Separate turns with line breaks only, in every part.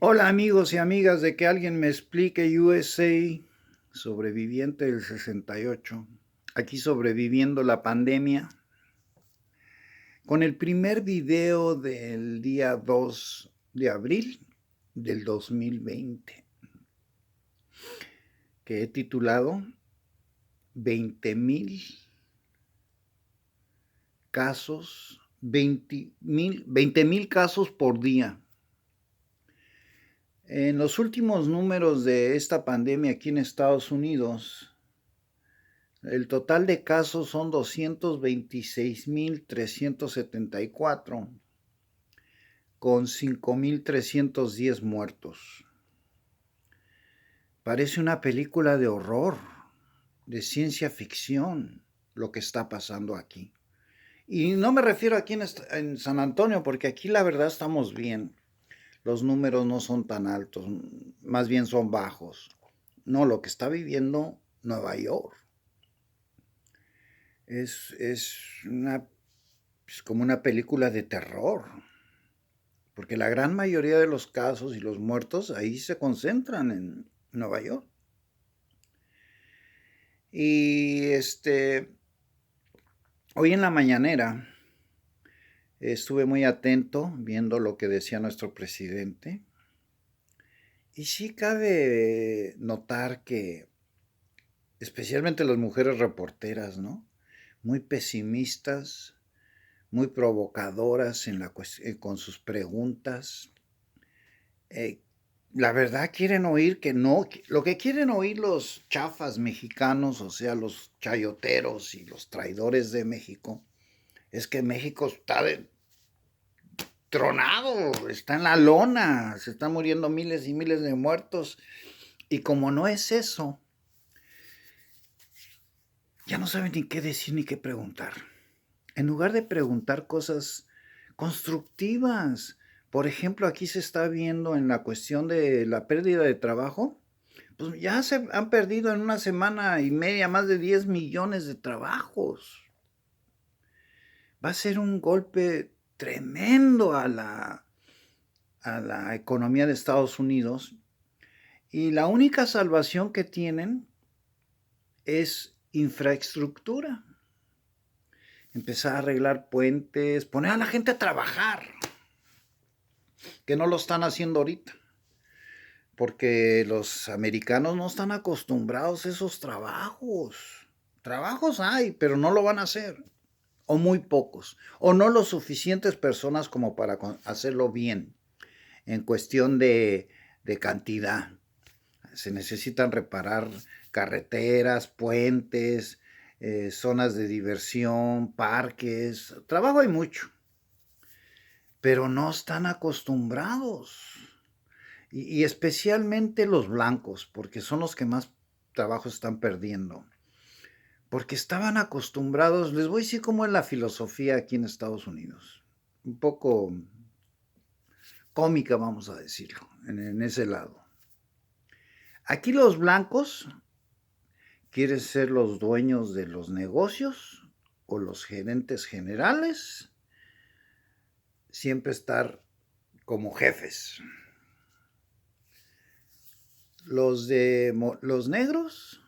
Hola amigos y amigas de que alguien me explique USA, sobreviviente del 68, aquí sobreviviendo la pandemia, con el primer video del día 2 de abril del 2020, que he titulado 20,000 casos, 20,000 casos por día. En los últimos números de esta pandemia aquí en Estados Unidos, el total de casos son 226,374, con 5,310 muertos. Parece una película de horror, de ciencia ficción, lo que está pasando aquí. Y no me refiero aquí en San Antonio, porque aquí la verdad estamos bien. Los números no son tan altos, más bien son bajos. No, lo que está viviendo Nueva York es como una película de terror, porque la gran mayoría de los casos y los muertos ahí se concentran en Nueva York. Y hoy en la mañanera estuve muy atento viendo lo que decía nuestro presidente. Y sí cabe notar que, especialmente las mujeres reporteras, ¿no? Muy pesimistas, muy provocadoras con sus preguntas. Eh, la verdad quieren oír que no, lo que quieren oír los chafas mexicanos, o sea, los chayoteros y los traidores de México, es que México está tronado, está en la lona, se están muriendo miles y miles de muertos. Y como no es eso, ya no saben ni qué decir ni qué preguntar. En lugar de preguntar cosas constructivas, por ejemplo, aquí se está viendo en la cuestión de la pérdida de trabajo, pues ya se han perdido en una semana y media más de 10 millones de trabajos. Va a ser un golpe tremendo a la economía de Estados Unidos, y la única salvación que tienen es infraestructura. Empezar a arreglar puentes, poner a la gente a trabajar, que no lo están haciendo ahorita, porque los americanos no están acostumbrados a esos trabajos. Trabajos hay, pero no lo van a hacer, o muy pocos, o no lo suficientes personas como para hacerlo bien, en cuestión de cantidad. Se necesitan reparar carreteras, puentes, zonas de diversión, parques. Trabajo hay mucho, pero no están acostumbrados. Y especialmente los blancos, porque son los que más trabajo están perdiendo. Porque estaban acostumbrados, les voy a decir cómo es la filosofía aquí en Estados Unidos. Un poco cómica, vamos a decirlo, en ese lado. Aquí los blancos quieren ser los dueños de los negocios o los gerentes generales, siempre estar como jefes. Los negros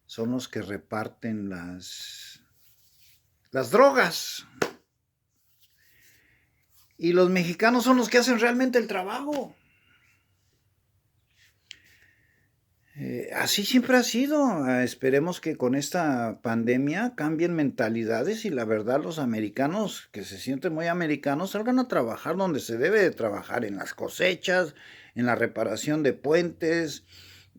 son los que reparten las drogas. Y los mexicanos son los que hacen realmente el trabajo. Así siempre ha sido. Esperemos que con esta pandemia cambien mentalidades y la verdad los americanos que se sienten muy americanos salgan a trabajar donde se debe de trabajar, en las cosechas, en la reparación de puentes,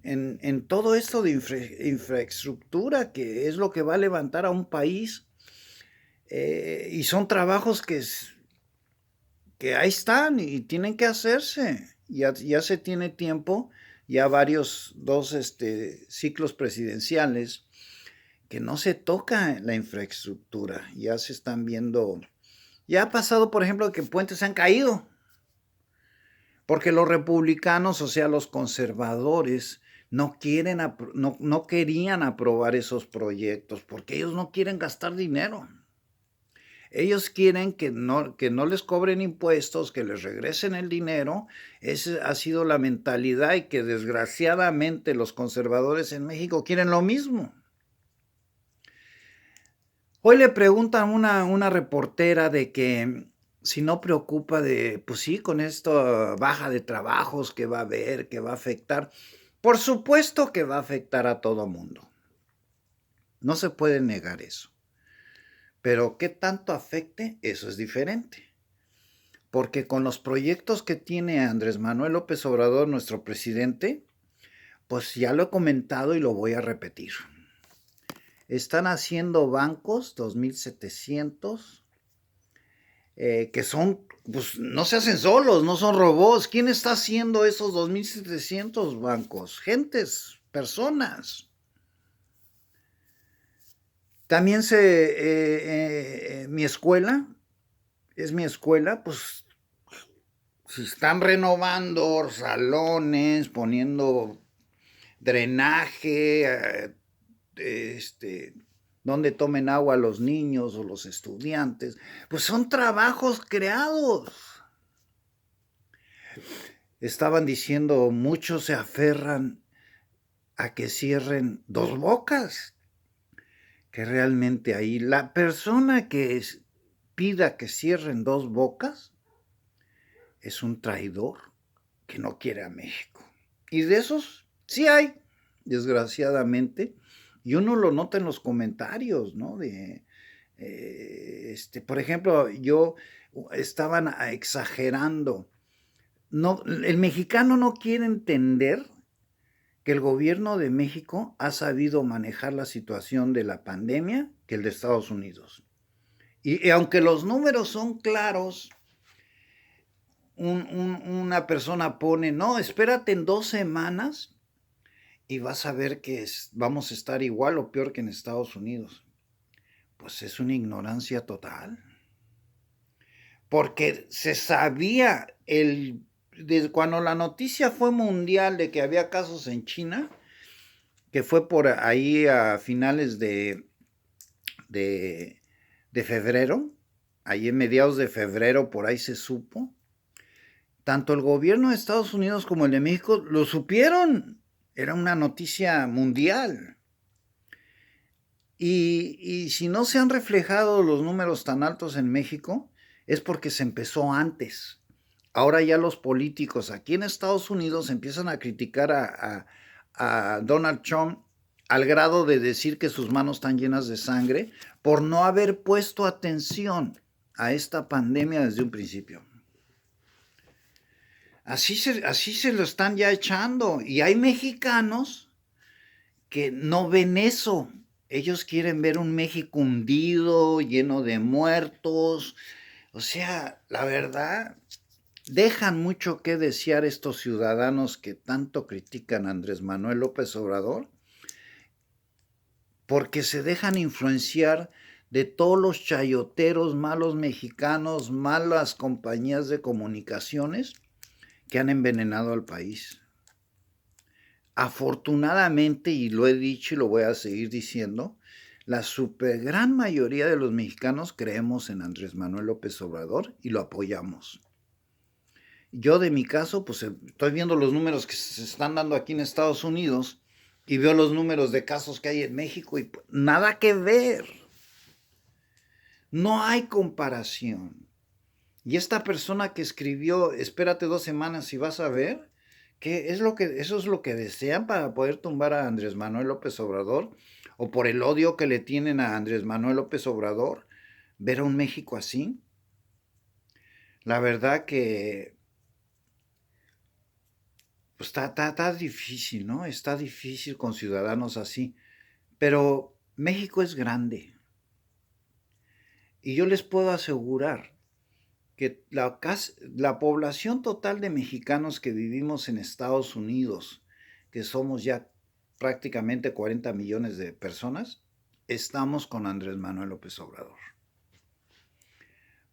en todo esto de infraestructura, que es lo que va a levantar a un país. Y son trabajos que ahí están y tienen que hacerse. Ya se tiene tiempo, ya dos ciclos presidenciales, que no se toca la infraestructura. Ya se están viendo, ya ha pasado, por ejemplo, que puentes se han caído, porque los republicanos, o sea, los conservadores, no querían aprobar esos proyectos, porque ellos no quieren gastar dinero. Ellos quieren que no les cobren impuestos, que les regresen el dinero. Esa ha sido la mentalidad y que desgraciadamente los conservadores en México quieren lo mismo. Hoy le preguntan una reportera de que si no preocupa de, pues sí, con esta baja de trabajos que va a haber, que va a afectar. Por supuesto que va a afectar a todo mundo. No se puede negar eso. Pero qué tanto afecte, eso es diferente. Porque con los proyectos que tiene Andrés Manuel López Obrador, nuestro presidente, pues ya lo he comentado y lo voy a repetir. Están haciendo bancos 2,700 que son, pues no se hacen solos, no son robots. ¿Quién está haciendo esos 2,700 bancos? Gentes, personas. También mi escuela, es mi escuela, pues se están renovando salones, poniendo drenaje, donde tomen agua los niños o los estudiantes. Pues son trabajos creados. Estaban diciendo, muchos se aferran a que cierren Dos Bocas, que realmente ahí la persona que pida que cierren Dos Bocas es un traidor que no quiere a México. Y de esos sí hay, desgraciadamente, y uno lo nota en los comentarios, ¿no? Por ejemplo, estaban exagerando. No, el mexicano no quiere entender que el gobierno de México ha sabido manejar la situación de la pandemia que el de Estados Unidos. Y aunque los números son claros, una persona pone, no, espérate en 2 semanas y vas a ver que vamos a estar igual o peor que en Estados Unidos. Pues es una ignorancia total. Porque se sabía desde cuando la noticia fue mundial de que había casos en China, que fue por ahí a finales de febrero, ahí en mediados de febrero, por ahí se supo. Tanto el gobierno de Estados Unidos como el de México lo supieron. Era una noticia mundial. Y si no se han reflejado los números tan altos en México, es porque se empezó antes. Ahora ya los políticos aquí en Estados Unidos empiezan a criticar a Donald Trump al grado de decir que sus manos están llenas de sangre por no haber puesto atención a esta pandemia desde un principio. Así se lo están ya echando. Y hay mexicanos que no ven eso. Ellos quieren ver un México hundido, lleno de muertos. O sea, la verdad, dejan mucho que desear estos ciudadanos que tanto critican a Andrés Manuel López Obrador, porque se dejan influenciar de todos los chayoteros, malos mexicanos, malas compañías de comunicaciones que han envenenado al país. Afortunadamente, y lo he dicho y lo voy a seguir diciendo, la super gran mayoría de los mexicanos creemos en Andrés Manuel López Obrador y lo apoyamos. Yo de mi caso, pues estoy viendo los números que se están dando aquí en Estados Unidos y veo los números de casos que hay en México y pues, nada que ver. No hay comparación. Y esta persona que escribió, espérate 2 semanas y vas a ver, eso es lo que desean para poder tumbar a Andrés Manuel López Obrador, o por el odio que le tienen a Andrés Manuel López Obrador, ver a un México así. La verdad que pues, está difícil, ¿no? Está difícil con ciudadanos así. Pero México es grande. Y yo les puedo asegurar que la población total de mexicanos que vivimos en Estados Unidos, que somos ya prácticamente 40 millones de personas, estamos con Andrés Manuel López Obrador.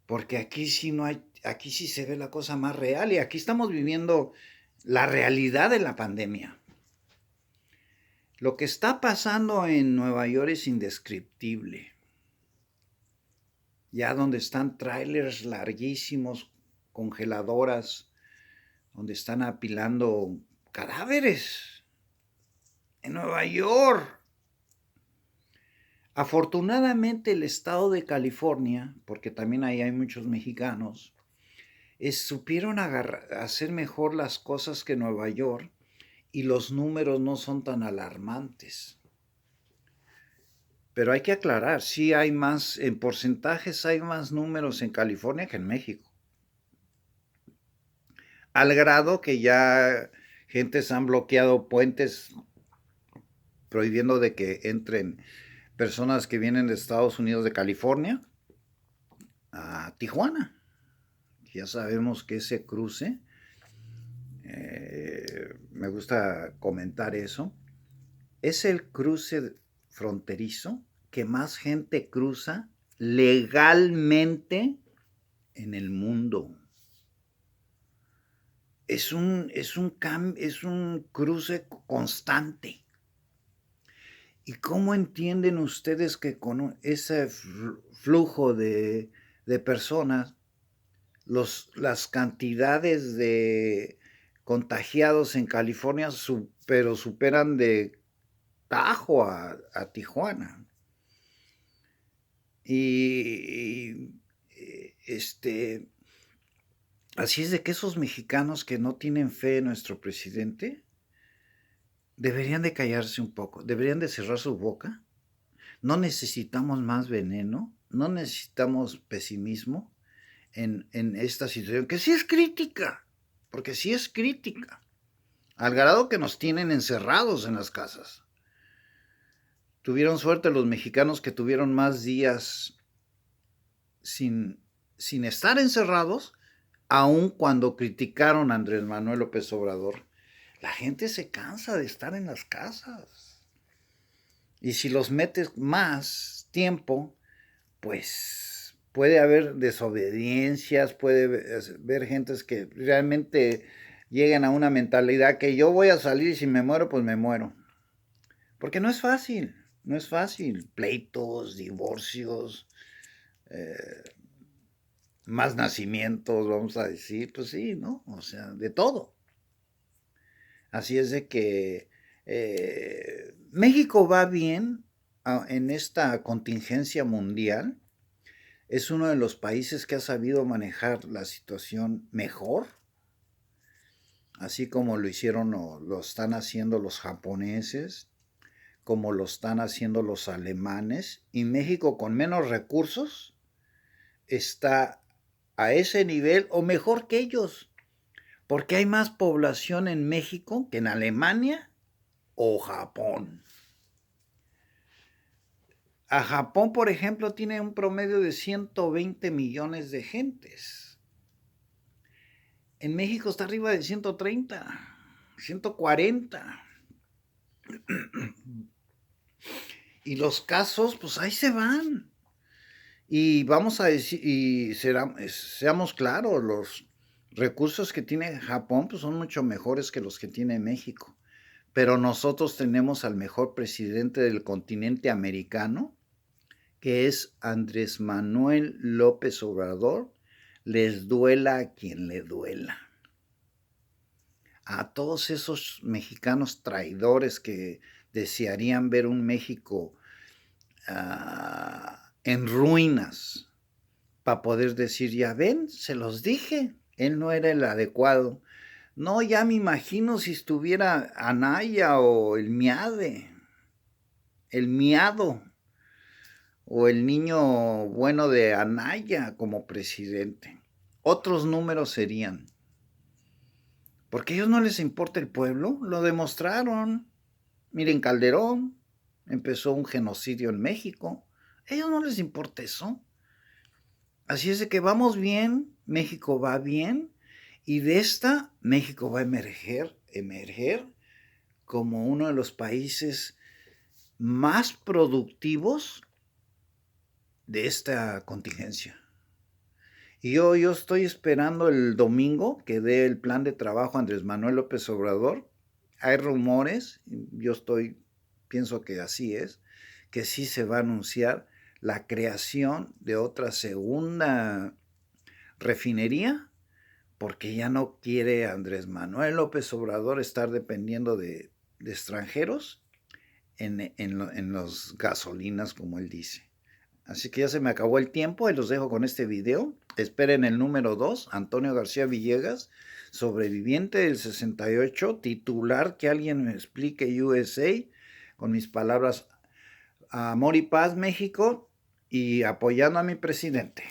Porque aquí sí no hay, aquí sí se ve la cosa más real y aquí estamos viviendo la realidad de la pandemia. Lo que está pasando en Nueva York es indescriptible. ya donde están trailers larguísimos, congeladoras, donde están apilando cadáveres en Nueva York. Afortunadamente el estado de California, porque también ahí hay muchos mexicanos, supieron hacer mejor las cosas que Nueva York y los números no son tan alarmantes. Pero hay que aclarar, sí hay más, en porcentajes hay más números en California que en México. Al grado que ya gentes han bloqueado puentes prohibiendo de que entren personas que vienen de Estados Unidos, de California, a Tijuana. Ya sabemos que ese cruce, me gusta comentar eso, es el cruce fronterizo que más gente cruza legalmente en el mundo. Es un cruce constante. ¿Y cómo entienden ustedes que con ese flujo de personas, las cantidades de contagiados en California superan de Tajo a Tijuana? Así es de que esos mexicanos que no tienen fe en nuestro presidente deberían de callarse un poco, deberían de cerrar su boca. No necesitamos más veneno, no necesitamos pesimismo en esta situación, que sí es crítica, porque sí es crítica, al grado que nos tienen encerrados en las casas. Tuvieron suerte los mexicanos que tuvieron más días sin estar encerrados, aun cuando criticaron a Andrés Manuel López Obrador. La gente se cansa de estar en las casas. Y si los metes más tiempo, pues puede haber desobediencias, puede haber gentes que realmente lleguen a una mentalidad que yo voy a salir y si me muero, pues me muero. Porque no es fácil, no es fácil. Pleitos, divorcios, más nacimientos, vamos a decir, pues sí, ¿no? O sea, de todo. Así es de que México va bien en esta contingencia mundial. Es uno de los países que ha sabido manejar la situación mejor, así como lo hicieron o lo están haciendo los japoneses, como lo están haciendo los alemanes, y México con menos recursos está a ese nivel o mejor que ellos, porque hay más población en México que en Alemania o Japón. A Japón, por ejemplo, tiene un promedio de 120 millones de gentes. En México está arriba de 130, 140. Y los casos, pues ahí se van. Y vamos a decir, y seamos claros, los recursos que tiene Japón pues son mucho mejores que los que tiene México. Pero nosotros tenemos al mejor presidente del continente americano, que es Andrés Manuel López Obrador, les duela a quien le duela. A todos esos mexicanos traidores que desearían ver un México en ruinas, para poder decir, ya ven, se los dije, él no era el adecuado. No, ya me imagino si estuviera Anaya o el miado, o el niño bueno de Anaya como presidente. Otros números serían. Porque a ellos no les importa el pueblo, lo demostraron. Miren, Calderón empezó un genocidio en México. A ellos no les importa eso. Así es de que vamos bien, México va bien, y de esta México va a emerger como uno de los países más productivos de esta contingencia. Y yo estoy esperando el domingo que dé el plan de trabajo Andrés Manuel López Obrador. Hay rumores, pienso que así es, que sí se va a anunciar la creación de otra segunda refinería, porque ya no quiere Andrés Manuel López Obrador estar dependiendo de extranjeros en los gasolinas, como él dice. Así que ya se me acabó el tiempo y los dejo con este video. Esperen el número 2, Antonio García Villegas, sobreviviente del 68, titular Que Alguien Me Explique USA, con mis palabras, amor y paz México, y apoyando a mi presidente.